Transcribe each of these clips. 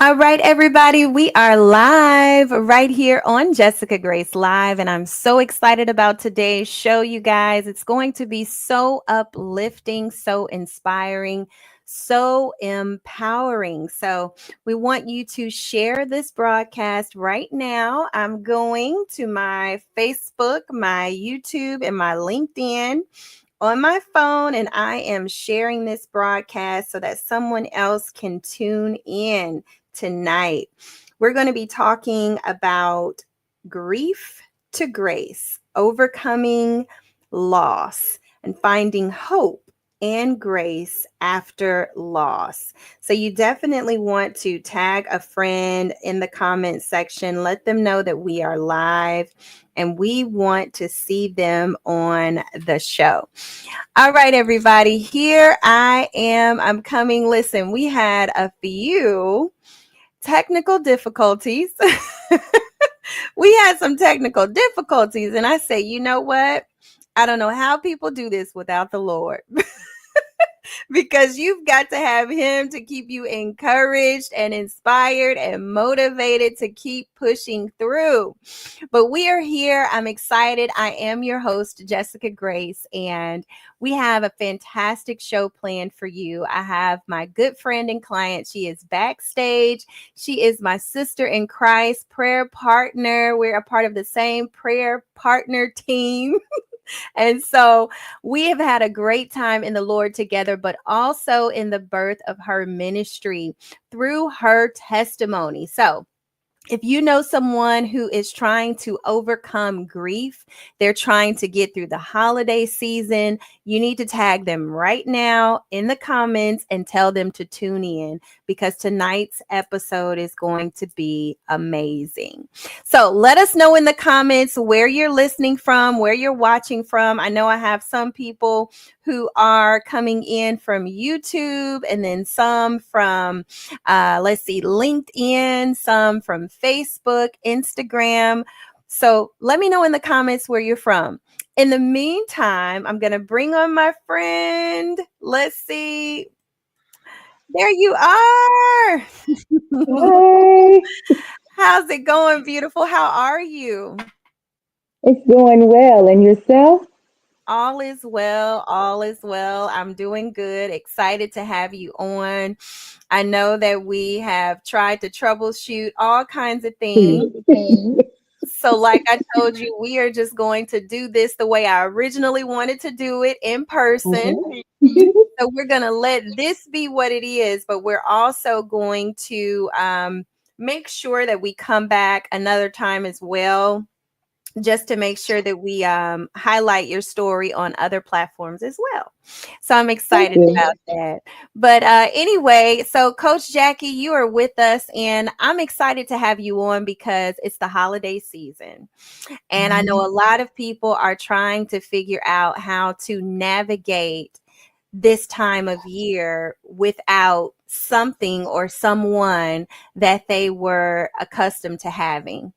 All right, everybody, we are live right here on Jessica Grace Live, and I'm so excited about today's show, you guys. It's going to be so uplifting, so inspiring, so empowering. So, we want you to share this broadcast right now. I'm going to my Facebook, my YouTube, and my LinkedIn on my phone, and I am sharing this broadcast so that someone else can tune in tonight. We're going to be talking about grief to grace, overcoming loss, and finding hope and grace after loss. So, you definitely want to tag a friend in the comment section. Let them know that we are live and we want to see them on the show. All right, everybody, here I am. I'm coming. Listen, we had a few technical difficulties. We had some technical difficulties, and I say, you know what? I don't know how people do this without the Lord. Because you've got to have him to keep you encouraged and inspired and motivated to keep pushing through. But we are here. I'm excited. I am your host, Jessica Grace, and we have a fantastic show planned for you. I have my good friend and client. She is backstage. She is my sister in Christ, prayer partner. We're a part of the same prayer partner team. And so we have had a great time in the Lord together, but also in the birth of her ministry through her testimony. So, if you know someone who is trying to overcome grief, they're trying to get through the holiday season, you need to tag them right now in the comments and tell them to tune in because tonight's episode is going to be amazing. So let us know in the comments where you're listening from, where you're watching from. I know I have some people who are coming in from YouTube and then some from let's see, LinkedIn, some from Facebook, Instagram. So let me know in the comments where you're from. In the meantime, I'm going to bring on my friend. Let's see. There you are. Hi, How's it going, beautiful? How are you? it's going well. And yourself? All is well. All is well. I'm doing good. Excited to have you on. I know that we have tried to troubleshoot all kinds of things. So, like I told you, we are just going to do this the way I originally wanted to do it in person. Mhm. So, we're going to let this be what it is, but we're also going to make sure that we come back another time as well, just to make sure that we highlight your story on other platforms as well. So I'm Thank excited you. about that. But anyway, so Coach Jackie, you are with us, and I'm excited to have you on because it's the holiday season. And I know Mhm. a lot of people are trying to figure out how to navigate this time of year without something or someone that they were accustomed to having.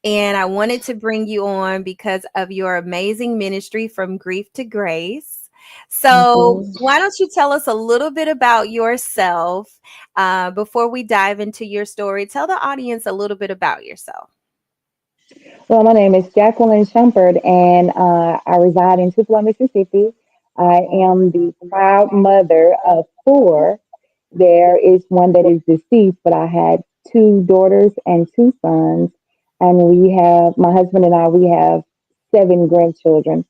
And I wanted to bring you on because of your amazing ministry from grief to grace. Thank So, you. why don't you tell us a little bit about yourself before we dive into your story? Tell the audience a little bit about yourself. Well, my name is Jacqueline Shumpert, and I reside in Tupelo, Mississippi. I am the proud mother of four. There is one that is deceased, but I had two daughters and two sons. And my husband and we have seven grandchildren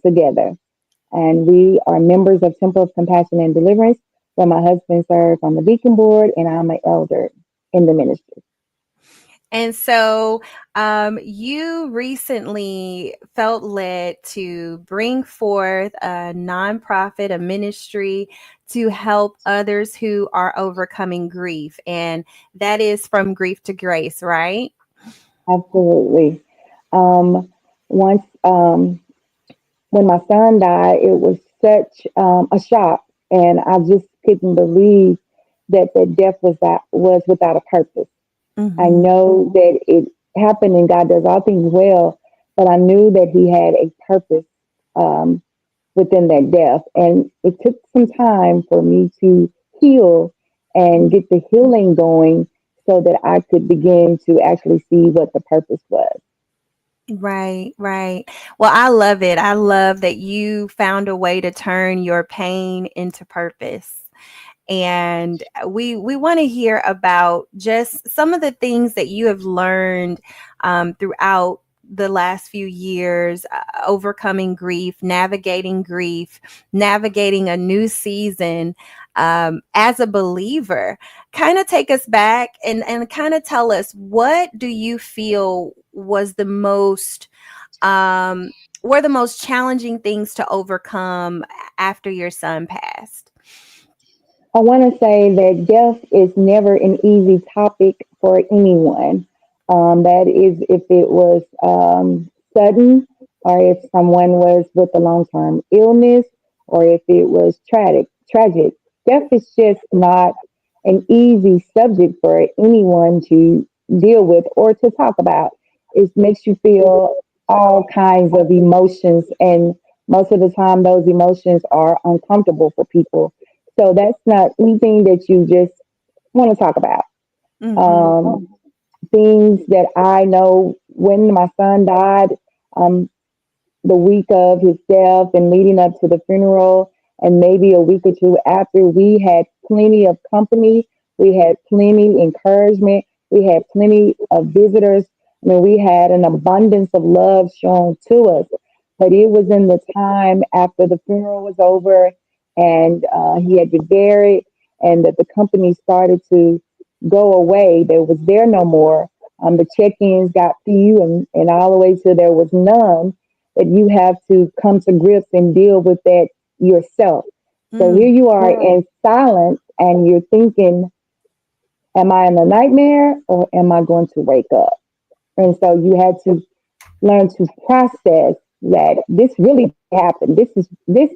together. And we are members of Temple of Compassion and Deliverance, where my husband serves on the deacon board, and I'm an elder in the ministry. And so, you recently felt led to bring forth a nonprofit, a ministry to help others who are overcoming grief. And that is from grief to grace, right? Absolutely. Um, once, when my son died, it was such a shock, and I just couldn't believe that the death was without a purpose. I Hmm. know that it happened, and God does all things well, but I knew that He had a purpose um, within that death, and it took some time for me to heal and get the healing going, so that I could begin to actually see what the purpose was. Right, right. Well, I love it. I love that you found a way to turn your pain into purpose. And we want to hear about just some of the things that you have learned throughout the last few years, overcoming grief, navigating a new season as a believer. Kind of take us back and kind of tell us, what do you feel was the most were the most challenging things to overcome after your son passed? I want to say that death is never an easy topic for anyone. That is, if it was sudden, or if someone was with a long term illness, or if it was tragic. Death is just not an easy subject for anyone to deal with or to talk about. It makes you feel all kinds of emotions, and most of the time, those emotions are uncomfortable for people. So that's not anything that you just want to talk about. Mhm. Um, Things that I know when my son died, um, the week of his death and leading up to the funeral, and maybe a week or two after, we had plenty of company. We had plenty encouragement. We had plenty of visitors. I mean, we had an abundance of love shown to us. But it was in the time after the funeral was over and he had been buried, and that the company started to go away. There was there no more. The check-ins got few, and all the way to there was none, that you have to come to grips and deal with that yourself. So here Mm. you are in silence and you're thinking, am I in a nightmare or am I going to wake up? And so you had to learn to process that this really happened. This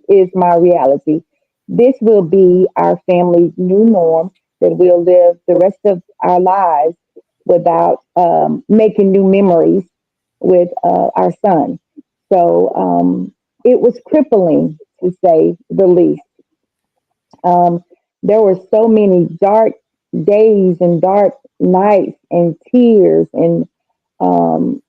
is my reality. This will be our family's new norm, that we'll live the rest of our lives without making new memories with our son. So it was crippling, to say the least. Um, there were so many dark days and dark nights and tears and um,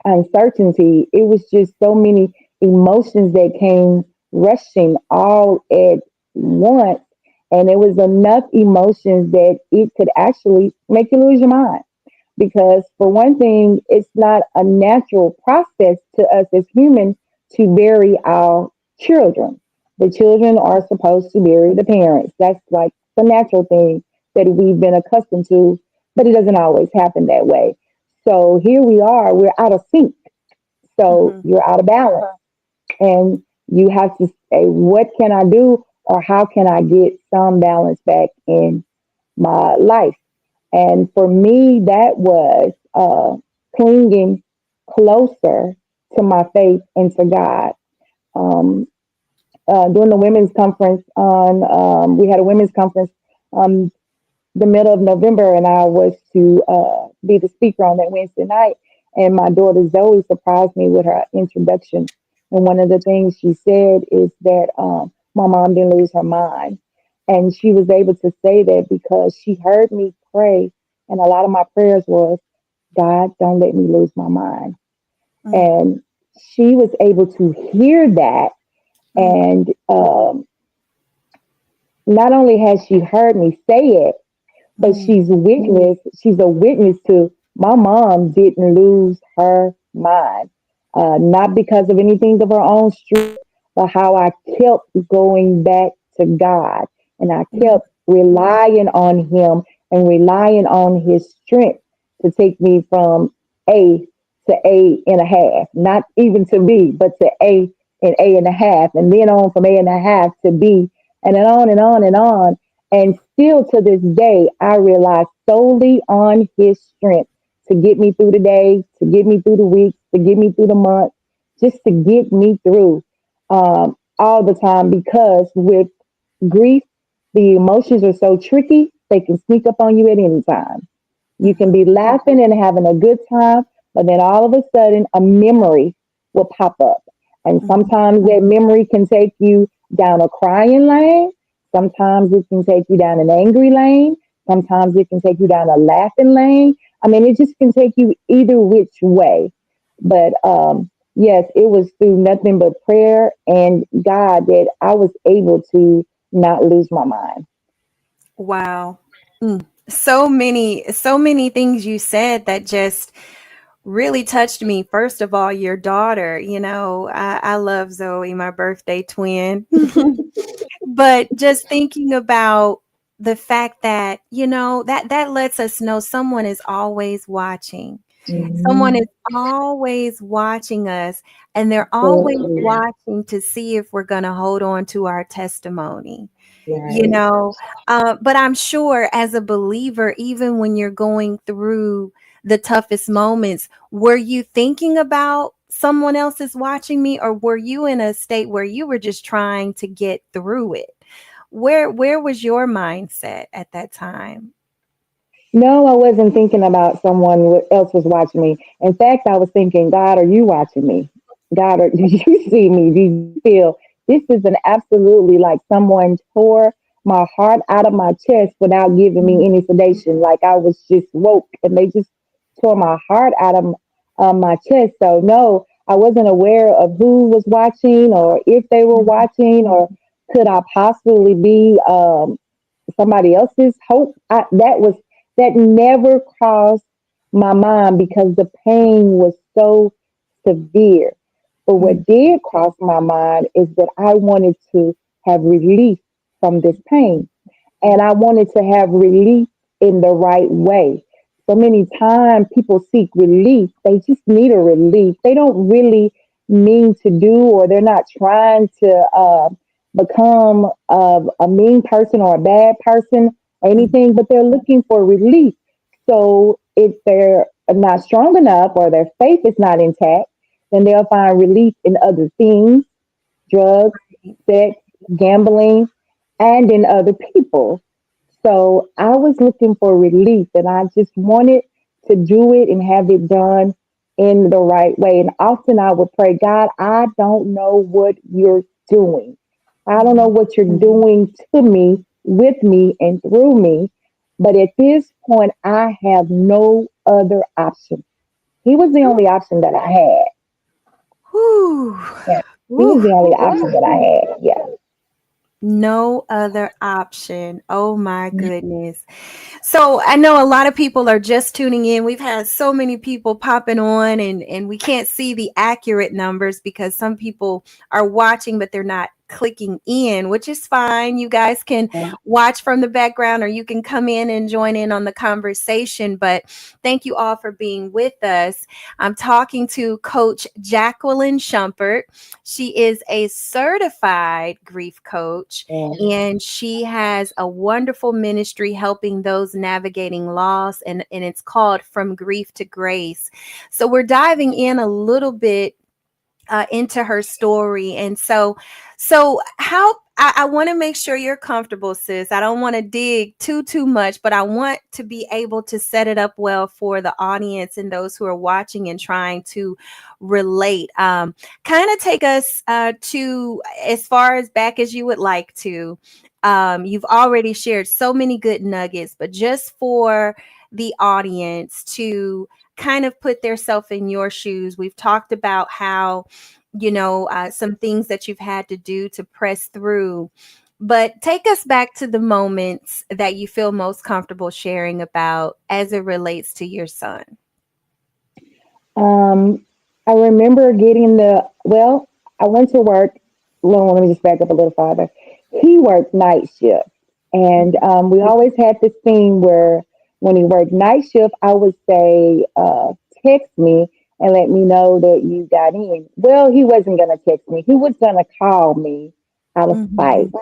uncertainty. It was just so many emotions that came rushing all at once. And it was enough emotions that it could actually make you lose your mind. Because, for one thing, it's not a natural process to us as humans to bury our children. The children are supposed to bury the parents. That's like the natural thing that we've been accustomed to, but it doesn't always happen that way. So here we are, we're out of sync. So Mhm. you're out of balance. And you have to say, what can I do? Or how can I get some balance back in my life? And for me, that was clinging closer to my faith and to God. Um, During the women's conference we had a women's conference um, the middle of November, and I was to be the speaker on that Wednesday night. And my daughter Zoe surprised me with her introduction. And one of the things she said is that my mom didn't lose her mind. And she was able to say that because she heard me pray. And a lot of my prayers was, God, don't let me lose my mind. Mm. And she was able to hear that. Mm. And not only has she heard me say it, but Mm. she's a witness to my mom didn't lose her mind. Not because of anything of her own strength, but how I kept going back to God, and I Mm. kept relying on him and relying on his strength to take me from A to A and a half, not even to B, but to A and a half, and then on from A and a half to B, and then on and on and on. And still to this day, I rely solely on his strength to get me through the day, to get me through the week, to get me through the month, just to get me through all the time. Because with grief, the emotions are so tricky, they can sneak up on you at any time. You can Mhm. be laughing and having a good time, but then all of a sudden a memory will pop up. And Mhm. sometimes that memory can take you down a crying lane. Sometimes it can take you down an angry lane. Sometimes it can take you down a laughing lane. I mean, it just can take you either which way. But yes, it was through nothing but prayer and God that I was able to not lose my mind. Wow. So many things you said that just really touched me. First of all, your daughter, I love Zoe, my birthday twin. But just thinking about the fact that, that lets us know someone is always watching. Someone is Mhm. always watching us, and they're always Absolutely. watching to see if we're going to hold on to our testimony. you Right. know but I'm sure as a believer, even when you're going through the toughest moments, were you thinking about someone else is watching me, or were you in a state where you were just trying to get through it? Where was your mindset at that time? No, I wasn't thinking about someone else was watching me. In fact, I was thinking, God, are you watching me? God, do you see me? Do you feel this is an absolutely like someone tore my heart out of my chest without giving me any sedation. Like I was just woke and they just tore my heart out of my chest. So, no, I wasn't aware of who was watching or if they were watching or could I possibly be somebody else's hope. That never crossed my mind because the pain was so severe. But what did cross my mind is that I wanted to have relief from this pain. And I wanted to have relief in the right way. So many times people seek relief. They just need a relief. They don't really mean to do, or they're not trying to become a mean person or a bad person or anything, but they're looking for relief. So if they're not strong enough or their faith is not intact, then they'll find relief in other things, drugs, sex, gambling, and in other people. So I was looking for relief and I just wanted to do it and have it done in the right way. And often I would pray, God, I don't know what you're doing. I don't know what you're doing to me, with me, and through me. But at this point, I have no other option. He was the only option that I had. Whew. Yeah. He Whew. was the only option that I had. Yeah. No other option. Oh my goodness. So I know a lot of people are just tuning in. We've had so many people popping on, and we can't see the accurate numbers because some people are watching, but they're not clicking in, which is fine. You guys can watch from the background, or you can come in and join in on the conversation. But thank you all for being with us. I'm talking to Coach Jacqueline Shumpert. She is a certified grief coach, Yeah. and she has a wonderful ministry helping those navigating loss, and it's called From Grief to Grace. So we're diving in a little bit into her story. And so how I want to make sure you're comfortable, sis. I don't want to dig too much, but I want to be able to set it up well for the audience and those who are watching and trying to relate. Kind of take us to as far as back as you would like to. You've already shared so many good nuggets, but just for the audience to kind of put theirself in your shoes. We've talked about how, some things that you've had to do to press through. But take us back to the moments that you feel most comfortable sharing about as it relates to your son. Um, I remember getting I went to work. Well, let me just back up a little farther. He worked night shift. And we always had this thing where when he worked night shift, I would say, text me and let me know that you got in. Well, he wasn't going to text me. He was going to call me out of spite Mhm.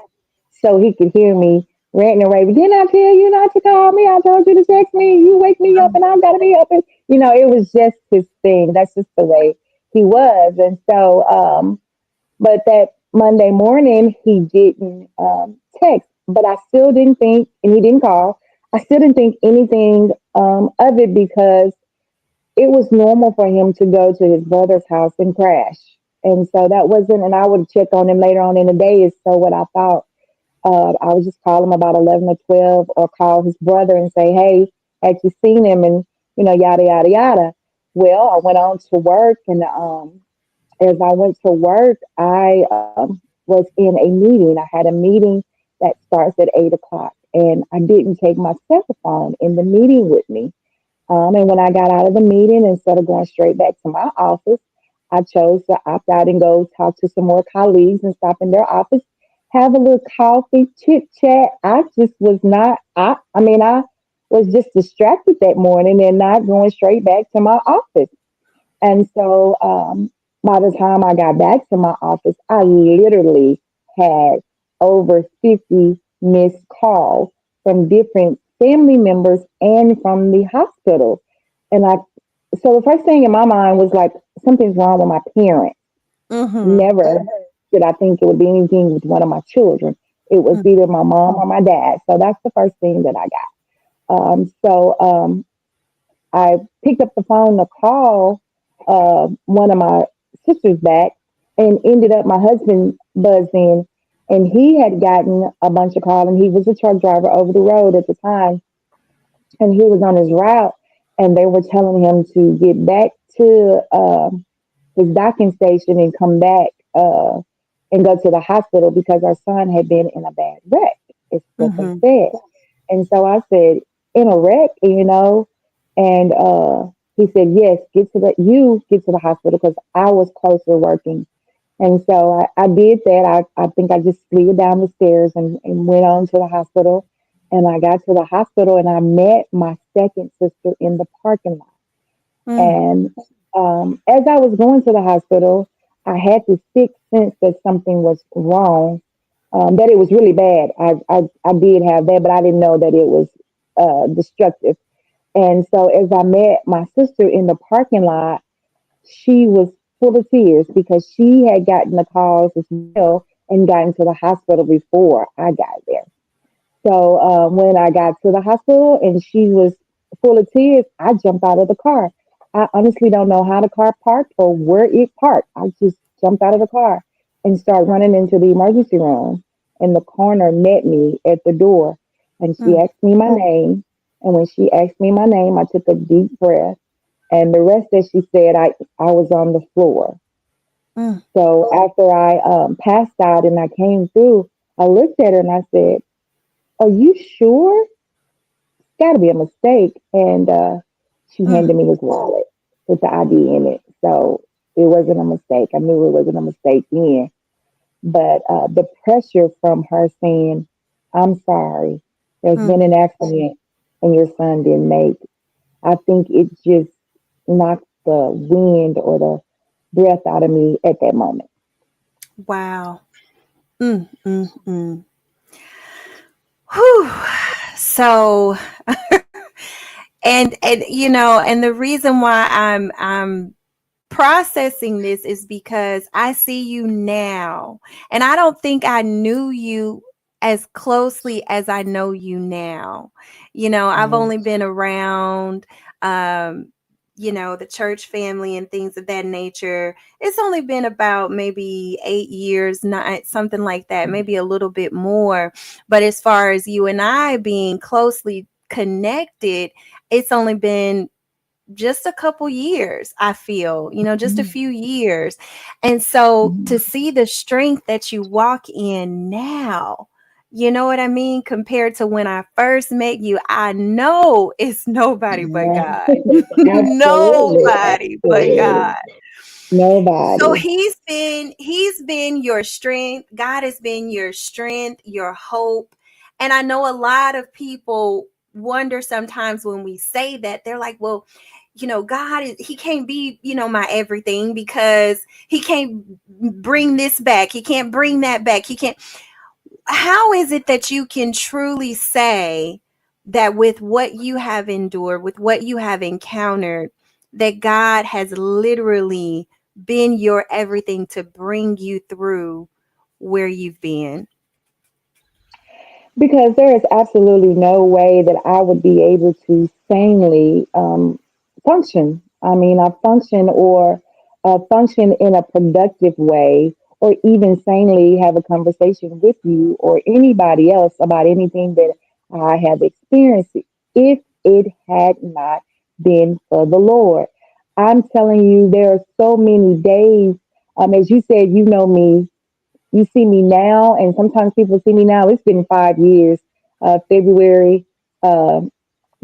so he could hear me ranting and raving. Didn't I tell you not to call me? I told you to text me. You wake me up and I gotta be up. And it was just his thing. That's just the way he was. And so, but that Monday morning he didn't text, but I still didn't think, and he didn't call. I still didn't think anything of it because it was normal for him to go to his brother's house and crash. And so that wasn't, and I would check on him later on in the day, is so what I thought. I would just call him about 11 or 12, or call his brother and say, hey, had you seen him? And, yada, yada, yada. Well, I went on to work, and as I went to work, I was in a meeting. I had a meeting that starts at 8 o'clock, and I didn't take my cell phone in the meeting with me. And when I got out of the meeting, instead of going straight back to my office, I chose to opt out and go talk to some more colleagues and stop in their office, have a little coffee, chit chat. I just was not, I was just distracted that morning and not going straight back to my office. And so by the time I got back to my office, I literally had over 50 missed calls from different family members and from the hospital. And so the first thing in my mind was like, something's wrong with my parents. Mm-hmm. Never did I think it would be anything with one of my children. It was either my mom or my dad. So that's the first thing that I got. I picked up the phone to call one of my sisters back, and ended up my husband buzzed in, and he had gotten a bunch of calls, and he was a truck driver over the road at the time, and he was on his route, and they were telling him to get back to his docking station and come back and go to the hospital because our son had been in a bad wreck. Is what they Mm-hmm. said. And so I said, in a wreck, and he said, yes, get to the hospital because I was closer working. And so I did that. I think I just slid down the stairs and went on to the hospital. And I got to the hospital and I met my second sister in the parking lot. Mm, And as I was going to the hospital, I had this sixth sense that something was wrong, that it was really bad. I did have that, but I didn't know that it was destructive. And so as I met my sister in the parking lot, she was full of tears because she had gotten the calls as well and gotten to the hospital before I got there. So when I got to the hospital and she was full of tears, I jumped out of the car. I honestly don't know how the car parked or where it parked. I just jumped out of the car and started running into the emergency room. And the coroner met me at the door, and she mm, asked me my name. And when she asked me my name, I took a deep breath. And the rest that she said, I was on the floor. mm, So after I passed out and I came through, I looked at her and I said, are you sure? Got to be a mistake. And she mm. handed me his wallet with the ID in it. So it wasn't a mistake. I knew it wasn't a mistake then. But the pressure from her saying, I'm sorry, there's Mm. been an accident and your son didn't make it. I think it just knocked the wind or the breath out of me at that moment. Wow. Mm, mm, mm. Whew. So, and the reason why I'm processing this is because I see you now, and I don't think I knew you as closely as I know you now. I've Mhm. only been around, the church family and things of that nature. It's only been about maybe 8 years, not something like that, maybe a little bit more. But as far as you and I being closely connected, it's only been just a couple years, I feel, just a Mhm. few years. And so to Mhm. see the strength that you walk in now, you know what I mean? Compared to when I first met you, I know it's nobody but Yeah. God. Absolutely. Nobody but God. Absolutely. So Nobody. he's been your strength. God has been your strength, your hope. And I know a lot of people wonder sometimes when we say that, they're like, well, God he can't be, my everything because he can't bring this back. He can't bring that back. He can't. How is it that you can truly say that with what you have endured, with what you have encountered, that God has literally been your everything to bring you through where you've been? Because there is absolutely no way that I would be able to sanely function. I mean, I function or function in a productive way or even sanely have a conversation with you or anybody else about anything that I have experienced if it had not been for the Lord. I'm telling you, there are so many days. As you said, you know me, you see me now, and sometimes people see me now. It's been 5 years, February uh,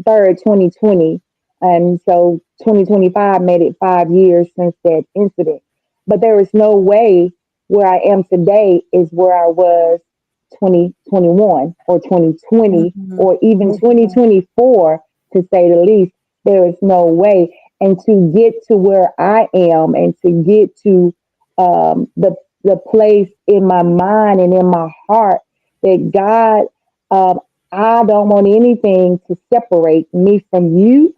3rd, 2020. And so 2025 made it 5 years since that incident. But there is no way where I am today is where I was 2021 or 2020 Mhm. or even 2024, to say the least. There is no way. And to get to where I am and to get to the place in my mind and in my heart that God, um, I don't want anything to separate me from you.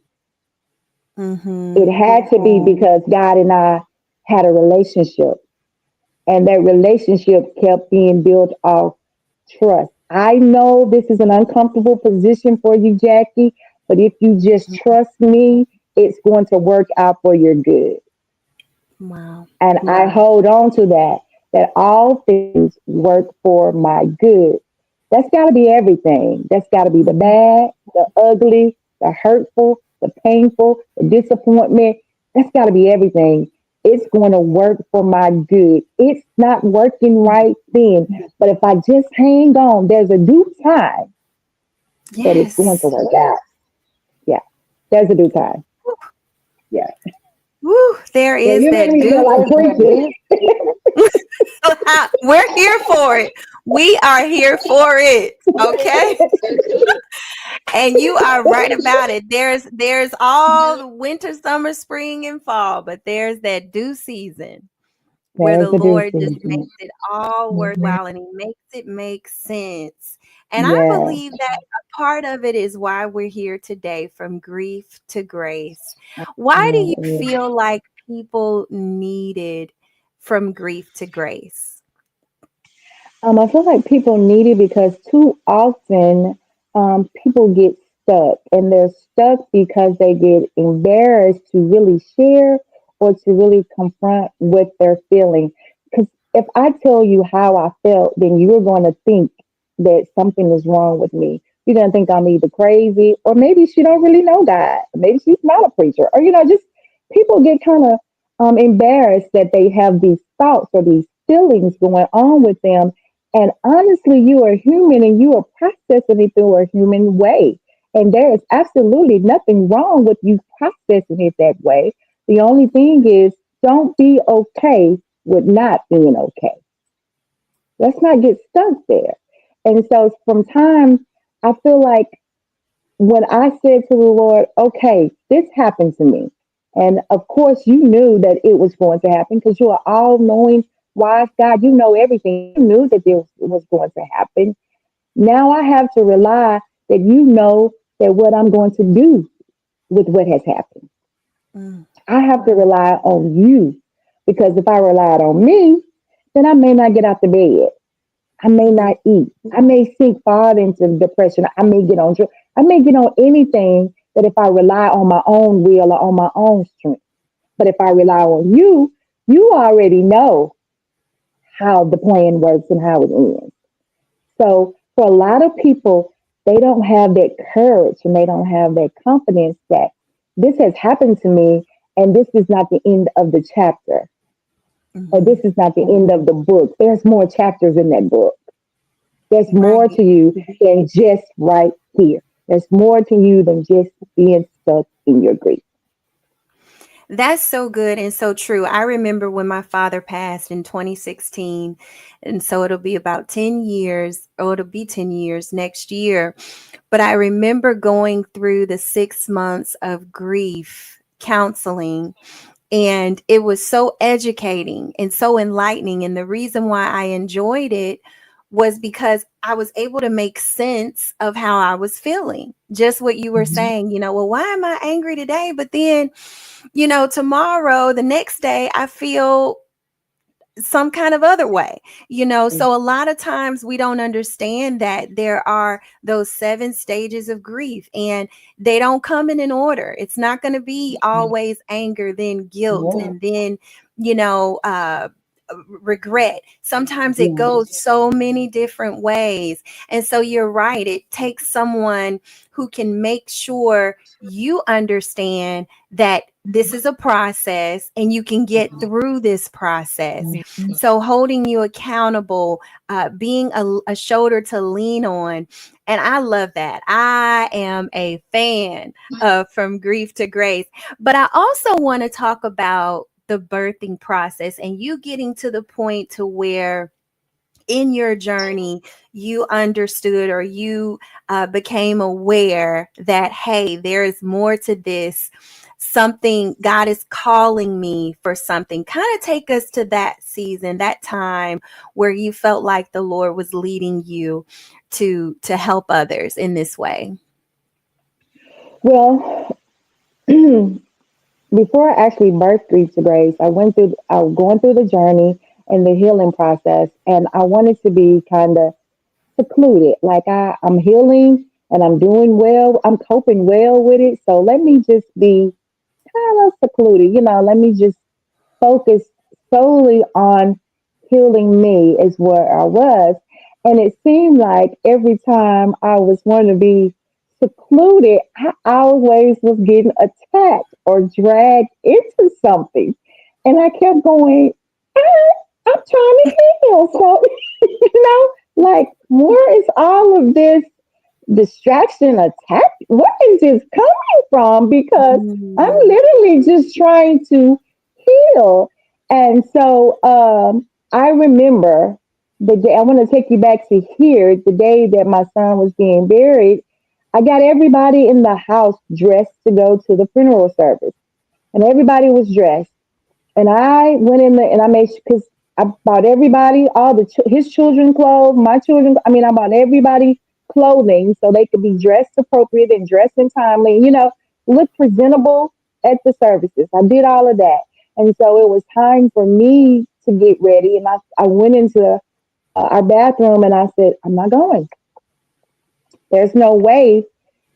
Mhm. It had to be because God and I had a relationship, and that relationship kept being built off trust. I know this is an uncomfortable position for you, Jackie, but if you just trust me, it's going to work out for your good. Wow. And I hold on to that all things work for my good. That's got to be everything. That's got to be the Mhm. bad, the ugly, the hurtful, the painful, the disappointment. That's got to be everything. It's going to work for my good. It's not working right then, but if I just hang on, there's a due time that it's going to Yes. work out. Yeah, there's a due time. Yeah. Woo, there Well, is you make that me feel due like season. preaching. We're here for it. We are here for it. Okay. And you are right about it. There's all the winter, summer, spring, and fall, but there's that due season where the There's a due Lord just makes season. it all worthwhile and He makes it make sense. And I Yes. believe that a part of it is why we're here today, from grief to grace. Why do you Absolutely. feel like people needed from grief to grace? I feel like people need it because too often people get stuck, and they're stuck because they get embarrassed to really share or to really confront what they're feeling. Because if I tell you how I felt, then you're going to think that something is wrong with me. You're going to think I'm either crazy, or maybe she don't really know God. Maybe she's not a preacher, or just people get kind of embarrassed that they have these thoughts or these feelings going on with them, and honestly, you are human and you are processing it through a human way. And there is absolutely nothing wrong with you processing it that way. The only thing is, don't be okay with not being okay. Let's not get stuck there. And so, from time, I feel like when I said to the Lord, okay, this happened to me. And of course, you knew that it was going to happen because you are all knowing, wise God. You know everything. You knew that this was going to happen. Now I have to rely that you know that what I'm going to do with what has happened. Mm, I have to rely on you, because if I relied on me, then I may not get out the bed. I may mhm, not eat. I may sink far into depression. I may get on drugs. I may get on anything that if I rely on my own will or on my own strength. But if I rely on you, you already know how the plan works and how it ends. So for a lot of people, they don't have that courage and they don't have that confidence that this has happened to me, and this is not the end of the chapter, or this mhm. is not the end of the book. There's more chapters in that book. There's more Right. to you than just right here. There's more to you than just being stuck in your grief. That's so good and so true. I remember when my father passed in 2016, and so it'll be about 10 years, or it'll be 10 years next year. But I remember going through the 6 months of grief counseling, and it was so educating and so enlightening. And the reason why I enjoyed it was because I was able to make sense of how I was feeling. Just what you were Mhm. saying, well, why am I angry today? But then, tomorrow, the next day, I feel some kind of other way. So a lot of times we don't understand that there are those 7 stages of grief, and they don't come in an order. It's not going to be always anger, then guilt, Yeah. and then you know uh regret. Sometimes it Yeah. goes so many different ways. And so you're right. It takes someone who can make sure you understand that this is a process and you can get through this process. Mhm. So holding you accountable, being a shoulder to lean on. And I love that. I am a fan of From Grief to Grace. But I also want to talk about the birthing process and you getting to the point to where in your journey you understood or you became aware that, hey, there is more to this. Something, God is calling me for something. Kind of take us to that season, that time where you felt like the Lord was leading you to help others in this way. Well, before I actually birthed Grief to Grace, I was going through the journey and the healing process, and I wanted to be kind of secluded. Like I'm healing and I'm doing well. I'm coping well with it. So let me just be kind of secluded. Let me just focus solely on healing me is where I was. And it seemed like every time I was wanting to be secluded, I always was getting attacked or dragged into something. And I kept going, I'm trying to heal. So, like, where is all of this distraction attack? Where is this coming from? Because I'm Mm. literally just trying to heal. And so I remember the day, I want to take you back to here, the day that my son was being buried. I got everybody in the house dressed to go to the funeral service, and everybody was dressed. And I went in there and I made because I bought everybody all his children clothes, my children. I mean, I bought everybody clothing so they could be dressed appropriate and dressed in timely. Look presentable at the services. I did all of that, and so it was time for me to get ready. And I went into our bathroom and I said, I'm not going. There's no way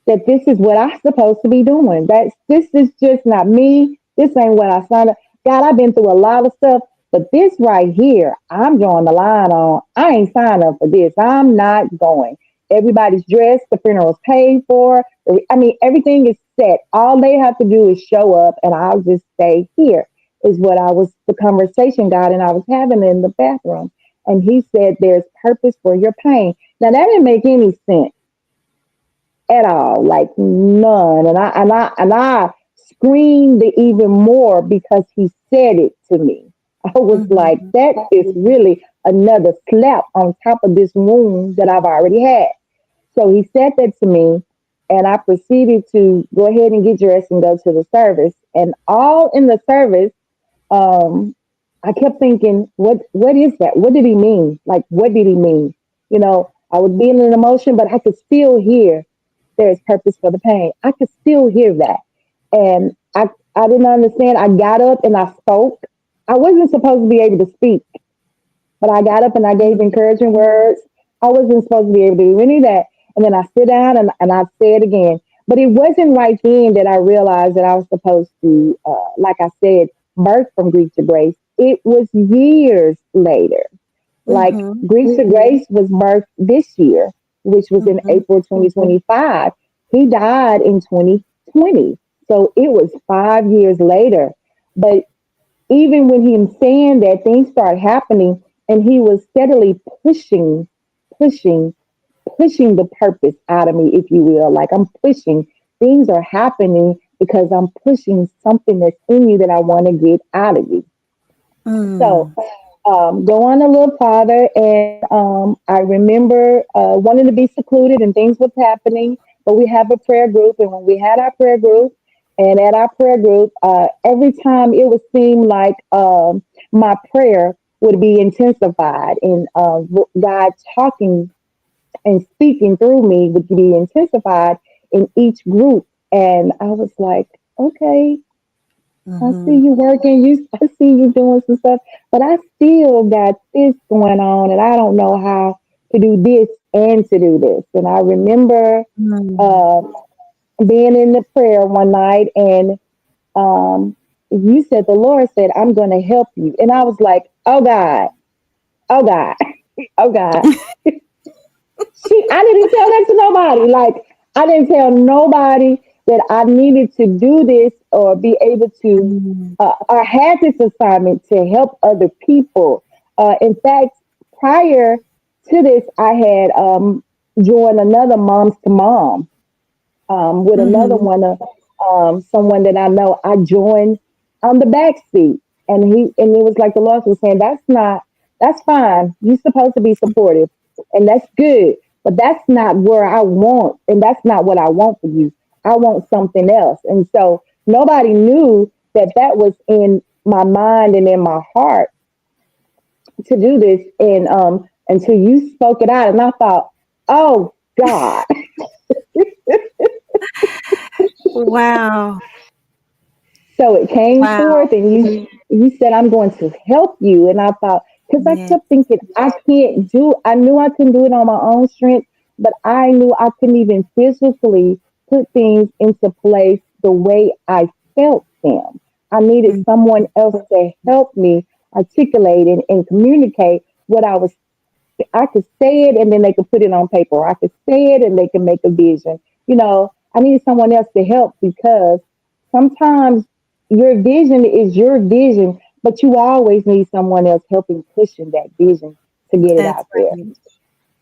that this is what I'm supposed to be doing. This is just not me. This ain't what I signed up. God, I've been through a lot of stuff, but this right here, I'm drawing the line on. I ain't signed up for this. I'm not going. Everybody's dressed. The funeral's paid for. I mean, everything is set. All they have to do is show up, and I'll just stay here. Is what I was the conversation God and I was having in the bathroom, and He said, "There's purpose for your pain." Now that didn't make any sense at all, like none. And I screamed even more because he said it to me. I was like, Mhm. that is really another slap on top of this wound that I've already had. So he said that to me, and I proceeded to go ahead and get dressed and go to the service. And all in the service, um, I kept thinking, what is that? What did he mean? Like, what did he mean? I was being an emotion, but I could still hear there is purpose for the pain. I could still hear that. And I didn't understand. I got up and I spoke. I wasn't supposed to be able to speak, but I got up and I gave encouraging words. I wasn't supposed to be able to do any of that. And then I sit down and I say it again. But it wasn't right then that I realized that I was supposed to, like I said, birth from grief to grace. It was years later. Like Mhm. Grief to Grace was birthed this year, which was in Mhm. April 2025. He died in 2020. So it was 5 years later. But even when he was saying that, things started happening and he was steadily pushing, pushing the purpose out of me, if you will. Like I'm pushing. Things are happening because I'm pushing something that's in you that I want to get out of you. So Mm. go on a little farther, and I remember wanting to be secluded and things was happening, but we have a prayer group, and when we had our prayer group, and at our prayer group, every time it would seem like my prayer would be intensified, and God talking and speaking through me would be intensified in each group, and I was like, okay, I see Mhm. you working. I see you doing some stuff, but I still got this going on, and I don't know how to do this and to do this. And I remember Mm. uh, being in the prayer one night, and you said the Lord said, I'm going to help you. And I was like, oh God, oh God, oh God. I didn't tell that to nobody. Like, I didn't tell nobody that I needed to do this or be able to, Mm, or had this assignment to help other people. In fact, prior to this, I had joined another Moms to Mom with another mhm, one, someone that I know. I joined on the back seat, and it was like the Lord was saying, that's fine. You're supposed to be supportive, and that's good, but that's not where I want, and that's not what I want for you. I want something else, and so nobody knew that that was in my mind and in my heart to do this, and until you spoke it out, and I thought, oh God. wow, So it came wow, forth, and you said, I'm going to help you. And I thought, because I yes, kept thinking, I can't do, I knew I couldn't do it on my own strength, but I knew I couldn't even physically put things into place the way I felt them. I needed mm, someone else to help me articulate and communicate what I was. I could say it and then they could put it on paper. I could say it and they can make a vision. I needed someone else to help because sometimes your vision is your vision, but you always need someone else helping pushing that vision to get it that's out there. right.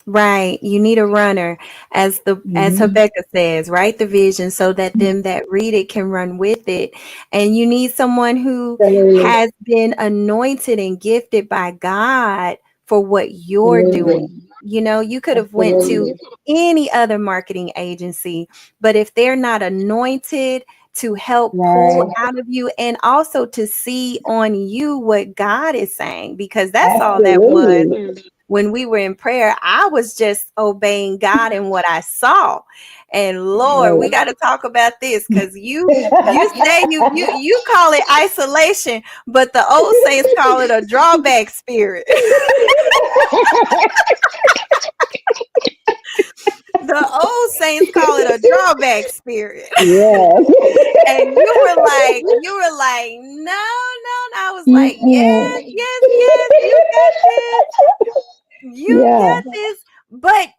Right. You need a runner, as Mm-hmm. Rebecca says, write the vision so that them that read it can run with it. And you need someone who Absolutely. has been anointed and gifted by God for what you're Absolutely. doing. You know, you could have went to Absolutely. any other marketing agency, but if they're not anointed to help pull Right. out of you and also to see on you what God is saying, because that's all that was Absolutely. when we were in prayer. I was just obeying God and what I saw. And Lord, we Right. got to talk about this because you say you call it isolation, but the old saints call it a drawback spirit. The old saints call it a drawback spirit. Yes. And you were like, no, no. And I was like, yes, Mm-mm. yes, yes, you got this. You Yeah. got this. But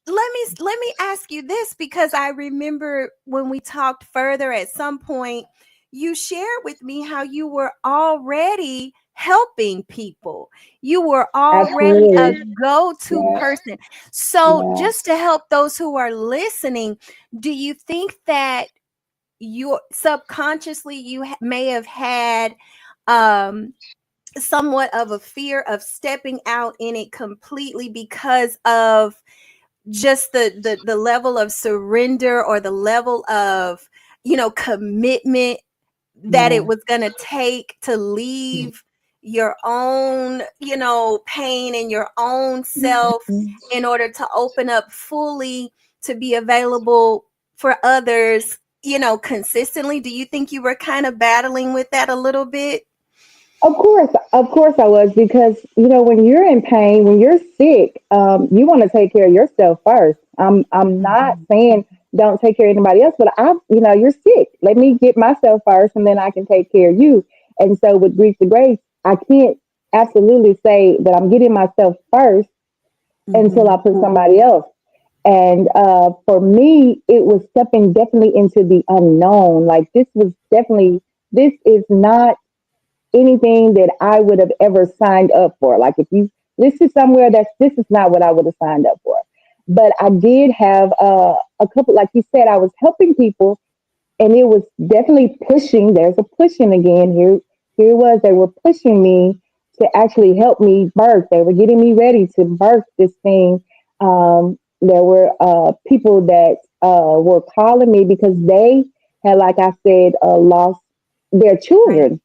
let me ask you this, because I remember when we talked further at some point, you shared with me how you were already helping people. You were already a Absolutely. go-to Yeah. person. So, Yeah. just to help those who are listening, do you think that you subconsciously may have had um somewhat of a fear of stepping out in it completely because of just the level of surrender, or the level of commitment that it Yeah. was going to take to leave your own pain and your own self in order to open up fully to be available for others consistently? Do you think you were kind of battling with that a little bit? Of course I was because when you're in pain, when you're sick, you want to take care of yourself first. I'm not Mhm. saying don't take care of anybody else, but you're sick. Let me get myself first, and then I can take care of you. And so with grief to grace, I can't absolutely say that I'm getting myself first until I Mhm. put somebody else. And for me, it was stepping definitely into the unknown. Like this is not anything that I would have ever signed up for. Like if you this is somewhere this is not what I would have signed up for. But I did have a couple, like you said, I was helping people, and it was definitely pushing. There's a pushing again. Here it was. They were pushing me to actually help me birth. They were getting me ready to birth this thing. There were people that were calling me because they had, like I said, lost their Right. children.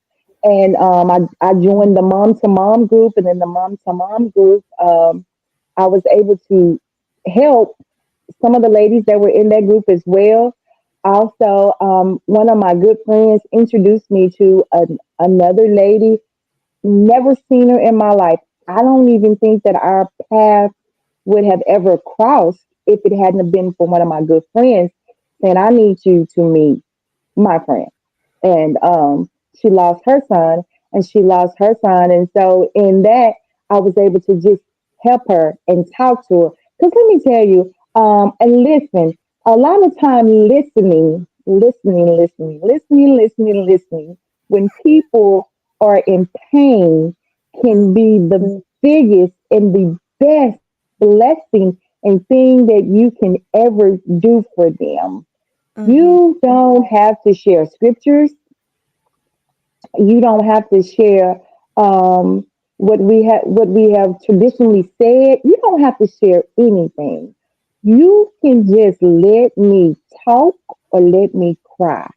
And I joined the mom to mom group, and in the mom to mom group, I was able to help some of the ladies that were in that group as well. Also, one of my good friends introduced me to another lady. Never seen her in my life. I don't even think that our path would have ever crossed if it hadn't have been for one of my good friends saying, "I need you to meet my friend." And she lost her son, and she lost her son. And so in that, I was able to just help her and talk to her. Because let me tell you, and listen, a lot of time listening, when people are in pain can be the biggest and the best blessing and thing that you can ever do for them. Mm-hmm. You don't have to share scriptures. You don't have to share what we have traditionally said. You don't have to share anything. You can just let me talk or let me cry.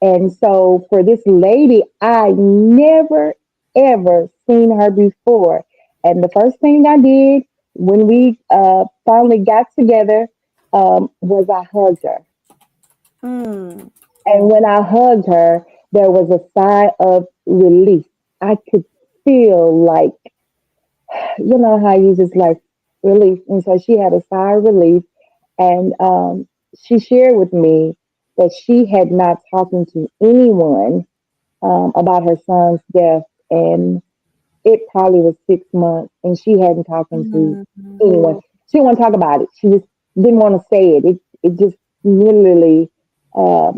And so for this lady, I never ever seen her before. And the first thing I did when we finally got together was I hugged her. Mm. And when I hugged her, there was a sigh of relief. I could feel like, how you just like relief. And so she had a sigh of relief. And she shared with me that she had not talked to anyone about her son's death. And it probably was 6 months. And she hadn't talked to Mm-hmm. anyone. She didn't want to talk about it. She just didn't want to say it. It just literally uh,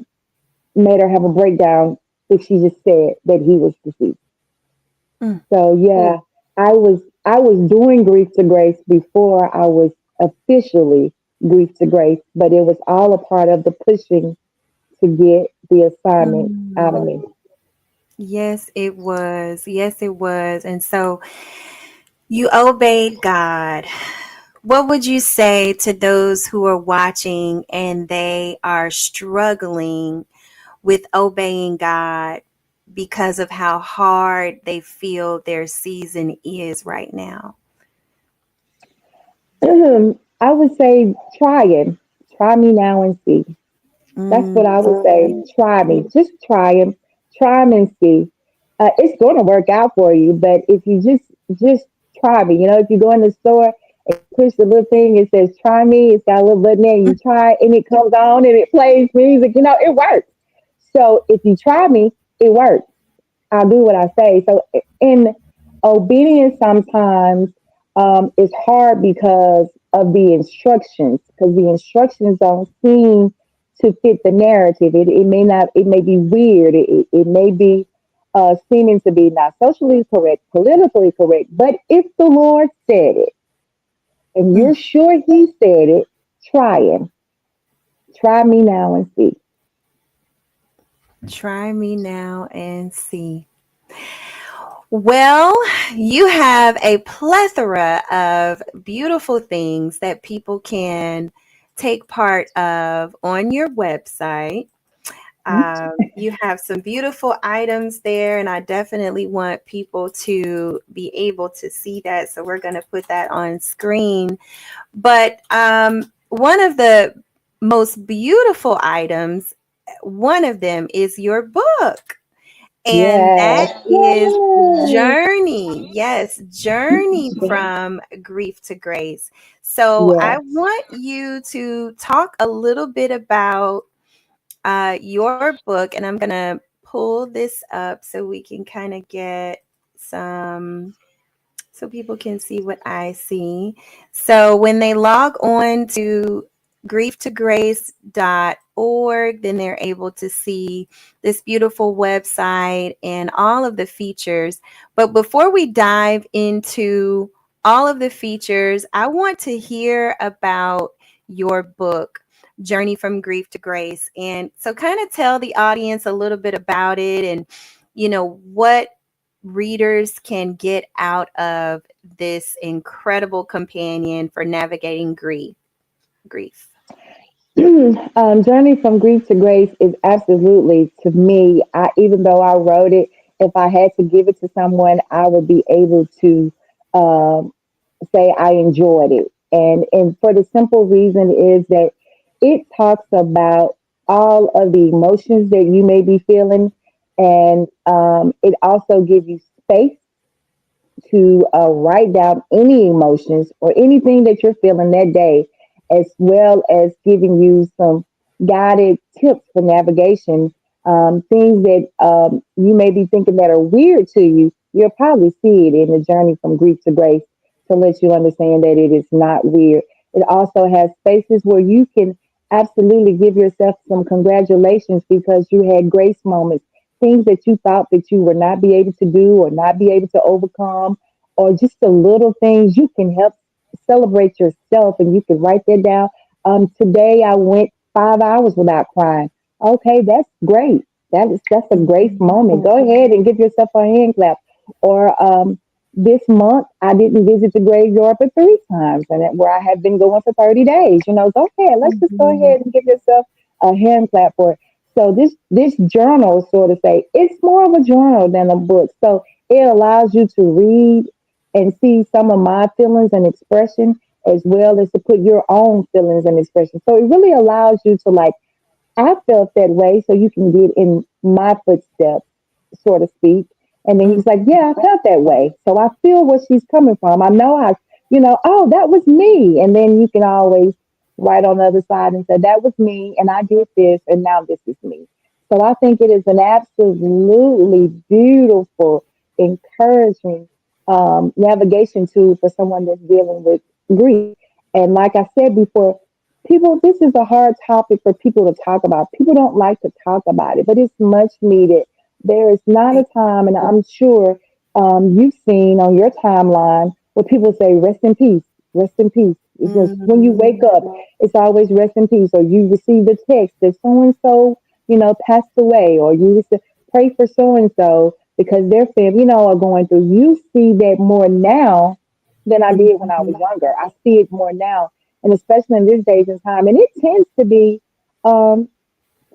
made her have a breakdown if she just said that he was deceased. Mm. So yeah, I was doing grief to grace before I was officially grief to grace, but it was all a part of the pushing to get the assignment out of Mm. me. Yes, it was. Yes, it was. And so you obeyed God. What would you say to those who are watching and they are struggling with obeying God because of how hard they feel their season is right now? I would say try it. Try me now and see. That's what Mm, I would say. Try me. Just try him. Try him and see. It's going to work out for you. But if you just try me, if you go in the store and you push the little thing, it says "try me." It's got a little button there. And you try, and it comes on, and it plays music. It works. So if you try me, it works. I'll do what I say. So in obedience, sometimes is hard because of the instructions. Because the instructions don't seem to fit the narrative. It may not. It may be weird. It may be seeming to be not socially correct, politically correct. But if the Lord said it, and mm. you're sure He said it, try Him. Try me now and see. Try me now and see. Well, you have a plethora of beautiful things that people can take part of on your website. You have some beautiful items there, and I definitely want people to be able to see that. So we're going to put that on screen. But one of the most beautiful items, one of them is your book. And that Yes. is Yes. Journey. Yes, Journey from Grief to Grace. So I Yes. want you to talk a little bit about your book, and I'm going to pull this up so we can kind of get some so people can see what I see. So when they log on to grieftoggrace.org, then they're able to see this beautiful website and all of the features. But before we dive into all of the features, I want to hear about your book, Journey from Grief to Grace. And so kind of tell the audience a little bit about it and, what readers can get out of this incredible companion for navigating grief. Journey from Grief to Grace is absolutely to me. Even though I wrote it, if I had to give it to someone, I would be able to um, say I enjoyed it, and for the simple reason is that it talks about all of the emotions that you may be feeling, and it also gives you space to write down any emotions or anything that you're feeling that day, as well as giving you some guided tips for navigation things that you may be thinking that are weird to you, you'll probably see it in the journey from grief to grace to let you understand that it is not weird. It also has spaces where you can absolutely give yourself some congratulations because you had grace moments, things that you thought that you would not be able to do or not be able to overcome, or just the little things you can help celebrate yourself, and you can write that down. Today I went 5 hours without crying. Okay, that's great. That's a great moment. Go ahead and give yourself a hand clap. Or this month I didn't visit the graveyard but 3 times, and where I have been going for 30 days. So okay, let's just go Mhm. ahead and give yourself a hand clap for it. So this journal, sort of say, it's more of a journal than a book. So it allows you to read and see some of my feelings and expression, as well as to put your own feelings and expression. So it really allows you to, like, I felt that way, so you can get in my footsteps, so to speak. And then Mm. he's like, yeah, I felt that way. So I feel where she's coming from. I know oh, that was me. And then you can always write on the other side and say, that was me, and I did this, and now this is me. So I think it is an absolutely beautiful, encouraging navigation tool for someone that's dealing with grief. And like I said before, people, this is a hard topic for people to talk about. People don't like to talk about it, but it's much needed. There is not a Right. time, and I'm sure you've seen on your timeline where people say, rest in peace, rest in peace. It's just when you Mhm. wake up, it's always rest in peace, or you receive the text that so and so, passed away, or you used to pray for so and so because their family, are going through. You see that more now than I did when I was Mhm. younger. I see it more now, and especially in these days and time. And it tends to be um,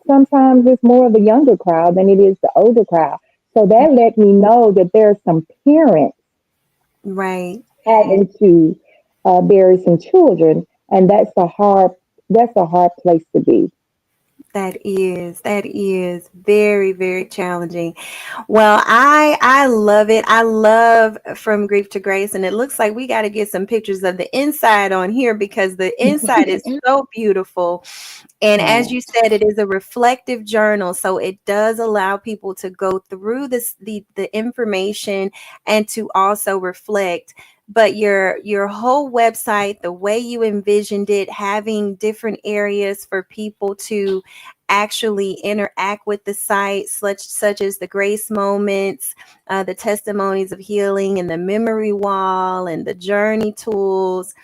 sometimes it's more of a younger crowd than it is the older crowd. So that let me know that there are some parents Right. having to bury some children, and that's a hard place to be. That is very, very challenging. Well, I love it. I love From Grief to Grace, and it looks like we got to get some pictures of the inside on here because the inside is so beautiful. And as Oh, you said, it is a reflective journal, so it does allow people to go through the information and to also reflect. But your whole website, the way you envisioned it, having different areas for people to actually interact with the site, such as the grace moments, the testimonies of healing, and the memory wall, and the journey tools,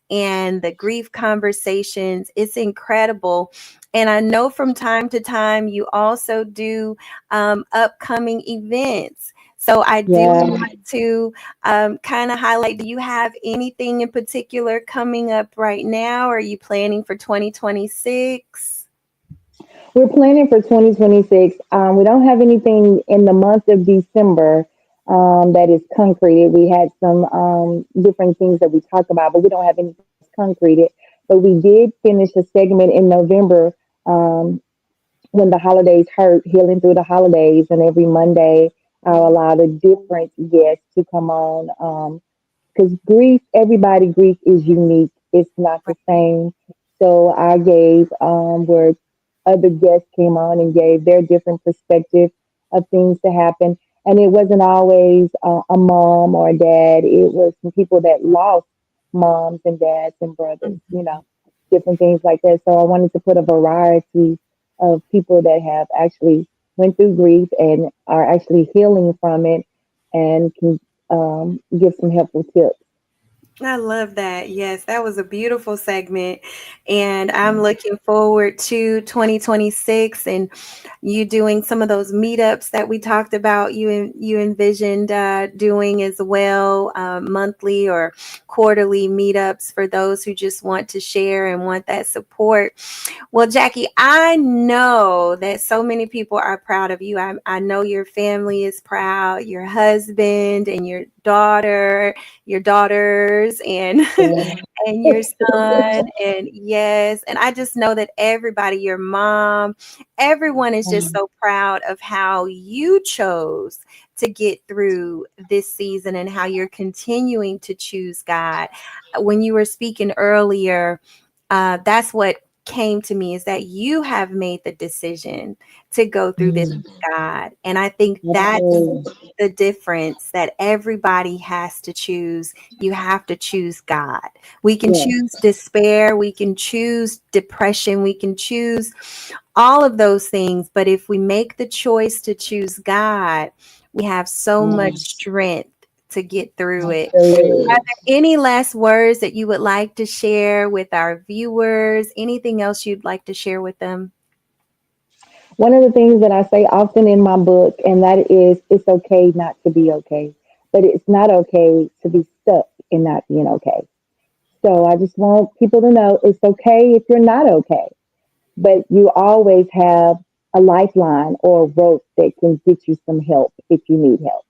and the grief conversations. It's incredible. And I know from time to time you also do upcoming events. So I do yeah. want to kind of highlight, do you have anything in particular coming up right now? Are you planning for 2026? We're planning for 2026. We don't have anything in the month of December that is concreted. We had some different things that we talked about, but we don't have anything that's concreted. But we did finish a segment in November um, when the holidays hurt, healing through the holidays, and every Monday I'll allow the different guests to come on. Because grief, everybody grief is unique. It's not the same. So I gave where other guests came on and gave their different perspective of things to happen. And it wasn't always a mom or a dad. It was some people that lost moms and dads and brothers, Mhm. different things like that. So I wanted to put a variety of people that have actually went through grief and are actually healing from it and can give some helpful tips. I love that. Yes, that was a beautiful segment. And I'm looking forward to 2026 and you doing some of those meetups that we talked about. You envisioned doing as well, monthly or quarterly meetups for those who just want to share and want that support. Well, Jackie, I know that so many people are proud of you. I know your family is proud, your husband and your daughters, and Yeah. and your son, and yes, and I just know that everybody, your mom, everyone is just so proud of how you chose to get through this season and how you're continuing to choose God. When you were speaking earlier, that's what came to me is that you have made the decision to go through this Mm, with God. And I think that's absolutely. the difference that everybody has to choose. You have to choose God. We can Yes. choose despair, we can choose depression, we can choose all of those things. But if we make the choice to choose God, we have so much Yes. strength to get through it. Are Absolutely. there any last words that you would like to share with our viewers? Anything else you'd like to share with them? One of the things that I say often in my book, and that is, it's okay not to be okay, but it's not okay to be stuck in not being okay. So I just want people to know it's okay if you're not okay, but you always have a lifeline or a rope that can get you some help if you need help.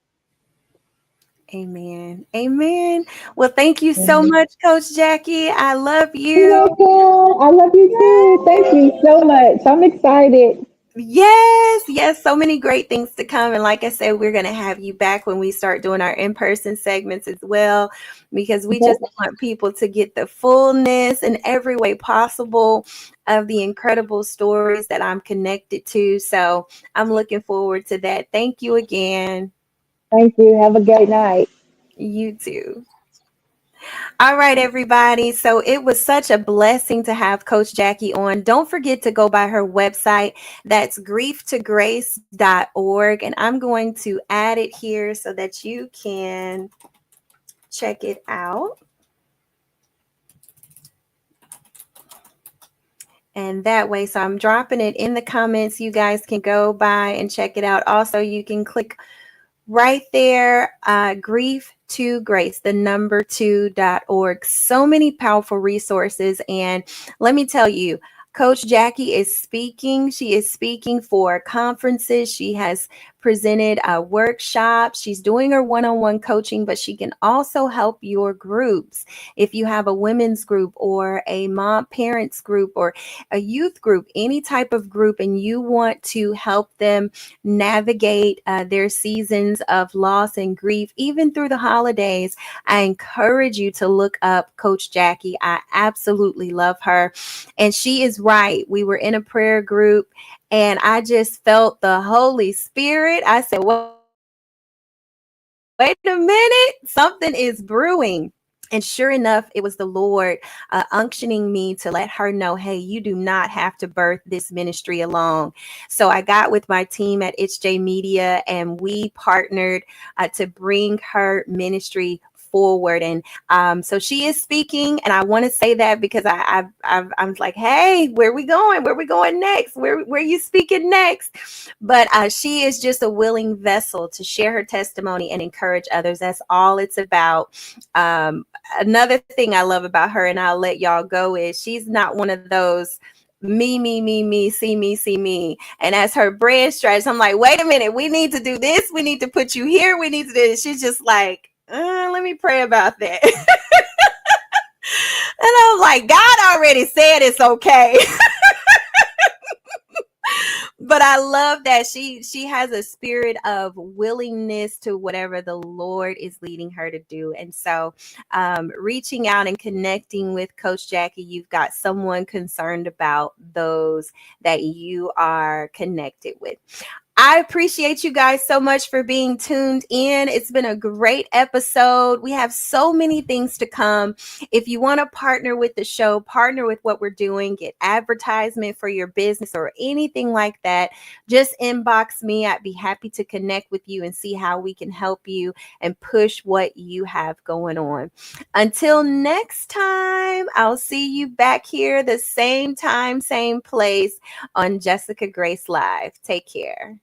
Amen. Amen. Well, thank you so Mhm. much, Coach Jackie. I love You're you. welcome. I love you too. Thank you so much. I'm excited. Yes, yes, so many great things to come. And like I said, we're going to have you back when we start doing our in person segments as well, because we just want people to get the fullness in every way possible of the incredible stories that I'm connected to. So I'm looking forward to that. Thank you again. Thank you. Have a great night. You too. All right, everybody. So it was such a blessing to have Coach Jackie on. Don't forget to go by her website. That's grieftograce.org. And I'm going to add it here so that you can check it out. And that way, so I'm dropping it in the comments. You guys can go by and check it out. Also, you can click right there, grief to grace, the number 2.org. So many powerful resources. And let me tell you, Coach Jackie is speaking. She is speaking for conferences. She has presented workshops. She's doing her one on one coaching, but she can also help your groups. If you have a women's group or a mom parents group or a youth group, any type of group, and you want to help them navigate their seasons of loss and grief, even through the holidays, I encourage you to look up Coach Jackie. I absolutely love her. And she is right. We were in a prayer group and I just felt the Holy Spirit. I said, wait a minute, something is brewing. And sure enough, it was the Lord unctioning me to let her know, hey, you do not have to birth this ministry alone. So I got with my team at It's J Media and we partnered to bring her ministry forward. And so she is speaking, and I want to say that because I'm like, hey, where we going? Where we going next? Where you speaking next? But she is just a willing vessel to share her testimony and encourage others. That's all it's about. Another thing I love about her, and I'll let y'all go, is she's not one of those me, see me. And as her brand strategy, I'm like, wait a minute, we need to do this. We need to put you here. We need to do this. She's just like, let me pray about that. And I'm like, God already said it's okay. But I love that she has a spirit of willingness to whatever the Lord is leading her to do. And so reaching out and connecting with Coach Jackie, you've got someone concerned about those that you are connected with. I appreciate you guys so much for being tuned in. It's been a great episode. We have so many things to come. If you want to partner with the show, partner with what we're doing, get advertisement for your business or anything like that, just inbox me. I'd be happy to connect with you and see how we can help you and push what you have going on. Until next time, I'll see you back here the same time, same place on Jessica Grace Live. Take care.